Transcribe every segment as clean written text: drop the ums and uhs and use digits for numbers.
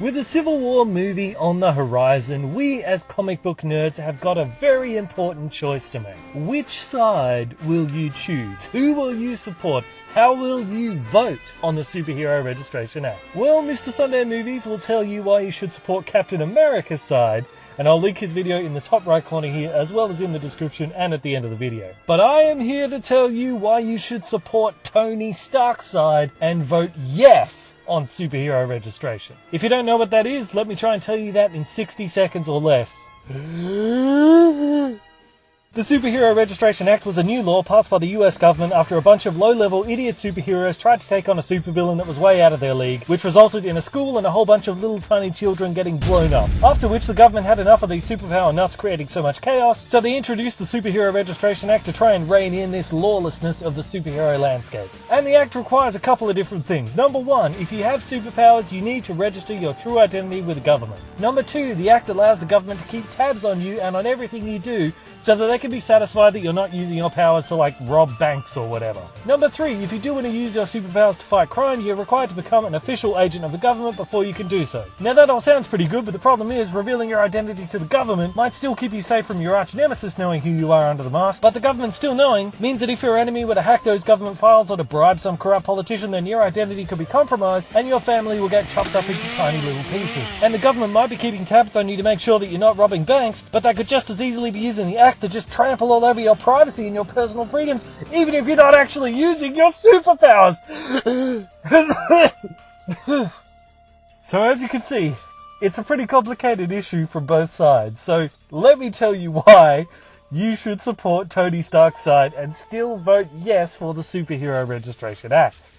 With a Civil War movie on the horizon, we as comic book nerds have got a very important choice to make. Which side will you choose? Who will you support? How will you vote on the Superhero Registration Act? Well, Mr. Sunday Movies will tell you why you should support Captain America's side, and I'll link his video in the top right corner here, as well as in the description and at the end of the video. But I am here to tell you why you should support Tony Stark's side and vote yes on superhero registration. If you don't know what that is, let me try and tell you that in 60 seconds or less. The Superhero Registration Act was a new law passed by the US government after a bunch of low-level idiot superheroes tried to take on a supervillain that was way out of their league, which resulted in a school and a whole bunch of little tiny children getting blown up. After which the government had enough of these superpower nuts creating so much chaos, so they introduced the Superhero Registration Act to try and rein in this lawlessness of the superhero landscape. And the act requires a couple of different things. Number one, if you have superpowers, you need to register your true identity with the government. Number two, the act allows the government to keep tabs on you and on everything you do, so that they can be satisfied that you're not using your powers to rob banks or whatever. Number three, if you do want to use your superpowers to fight crime, you're required to become an official agent of the government before you can do so. Now that all sounds pretty good, but the problem is revealing your identity to the government might still keep you safe from your arch nemesis knowing who you are under the mask, but the government still knowing means that if your enemy were to hack those government files or to bribe some corrupt politician, then your identity could be compromised and your family will get chopped up into tiny little pieces. And the government might be keeping tabs on you to make sure that you're not robbing banks, but they could just as easily be using the act to just trample all over your privacy and your personal freedoms, even if you're not actually using your superpowers. So as you can see, it's a pretty complicated issue from both sides. So let me tell you why you should support Tony Stark's side and still vote yes for the Superhero Registration Act.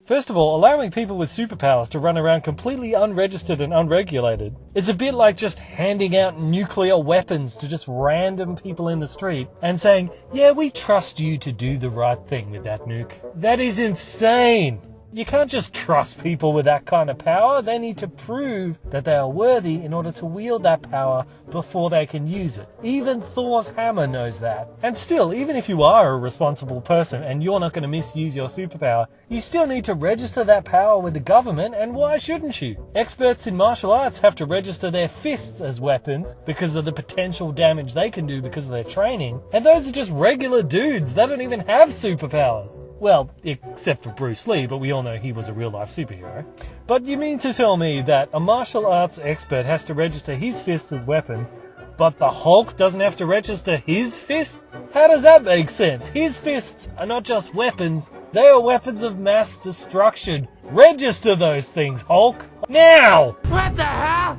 First of all, allowing people with superpowers to run around completely unregistered and unregulated is a bit like just handing out nuclear weapons to just random people in the street and saying, yeah, we trust you to do the right thing with that nuke. That is insane! You can't just trust people with that kind of power. They need to prove that they are worthy in order to wield that power before they can use it. Even Thor's hammer knows that. And still, even if you are a responsible person and you're not going to misuse your superpower, you still need to register that power with the government, and why shouldn't you? Experts in martial arts have to register their fists as weapons because of the potential damage they can do because of their training, and those are just regular dudes. They don't even have superpowers. Well, except for Bruce Lee, but we all know he was a real-life superhero. But you mean to tell me that a martial arts expert has to register his fists as weapons, but the Hulk doesn't have to register his fists? How does that make sense? His fists are not just weapons, they are weapons of mass destruction. Register those things, Hulk! Now! What the hell?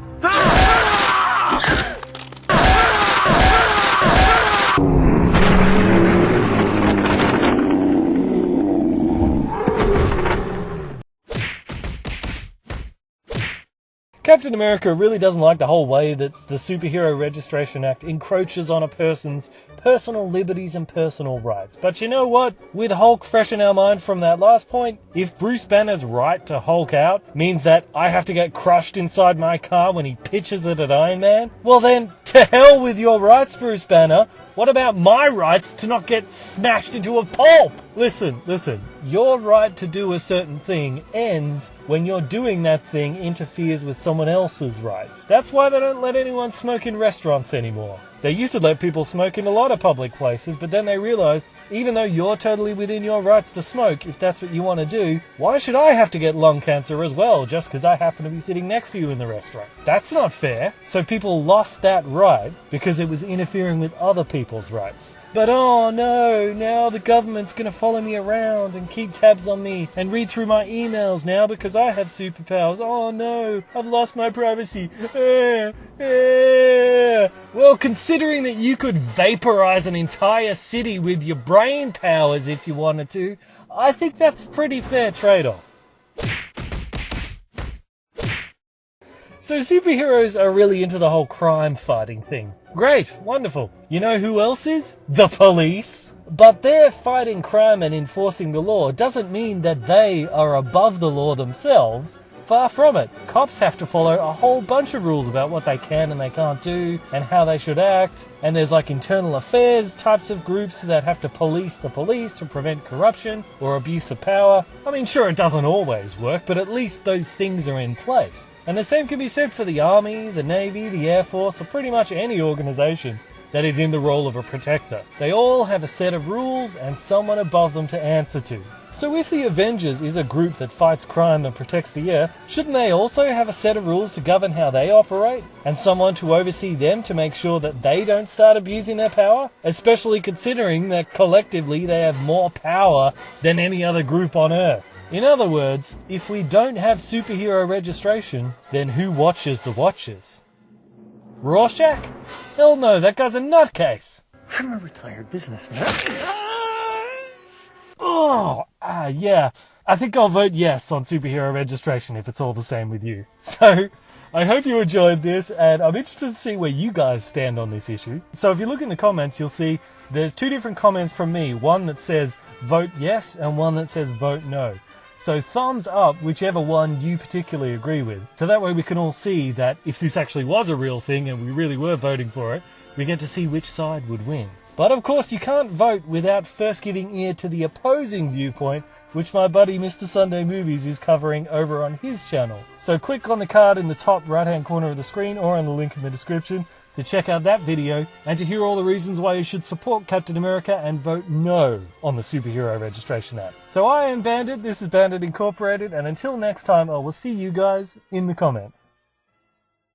Captain America really doesn't like the whole way that the Superhero Registration Act encroaches on a person's personal liberties and personal rights. But you know what? With Hulk fresh in our mind from that last point, if Bruce Banner's right to Hulk out means that I have to get crushed inside my car when he pitches it at Ironman, well then, to hell with your rights, Bruce Banner. What about my rights to not get smashed into a pulp? Listen. Your right to do a certain thing ends when you're doing that thing interferes with someone else's rights. That's why they don't let anyone smoke in restaurants anymore. They used to let people smoke in a lot of public places, but then they realized, even though you're totally within your rights to smoke, if that's what you want to do, why should I have to get lung cancer as well, just because I happen to be sitting next to you in the restaurant? That's not fair. So people lost that right because it was interfering with other people's rights. But oh no, now the government's gonna follow me around and keep tabs on me and read through my emails now because I have superpowers. Oh no, I've lost my privacy. Well, considering that you could vaporize an entire city with your brain powers if you wanted to, I think that's a pretty fair trade-off. So superheroes are really into the whole crime fighting thing. Great, wonderful. You know who else is? The police. But their fighting crime and enforcing the law doesn't mean that they are above the law themselves. Far from it. Cops have to follow a whole bunch of rules about what they can and they can't do, and how they should act, and there's like internal affairs types of groups that have to police the police to prevent corruption or abuse of power. I mean, sure, it doesn't always work, but at least those things are in place. And the same can be said for the Army, the Navy, the Air Force, or pretty much any organisation that is in the role of a protector. They all have a set of rules and someone above them to answer to. So if the Avengers is a group that fights crime and protects the Earth, shouldn't they also have a set of rules to govern how they operate? And someone to oversee them to make sure that they don't start abusing their power? Especially considering that collectively they have more power than any other group on Earth. In other words, if we don't have superhero registration, then who watches the watchers? Rorschach? Hell no, that guy's a nutcase! I'm a retired businessman. Yeah. I think I'll vote yes on superhero registration if it's all the same with you. So, I hope you enjoyed this, and I'm interested to see where you guys stand on this issue. So if you look in the comments, you'll see there's two different comments from me. One that says vote yes, and one that says vote no. So thumbs up whichever one you particularly agree with. So that way we can all see that if this actually was a real thing and we really were voting for it, we get to see which side would win. But of course you can't vote without first giving ear to the opposing viewpoint, which my buddy Mr. Sunday Movies is covering over on his channel. So click on the card in the top right hand corner of the screen or on the link in the description to check out that video and to hear all the reasons why you should support Captain America and vote no on the Superhero Registration Act. So I am Bandit, this is Bandit Incorporated, and until next time I will see you guys in the comments.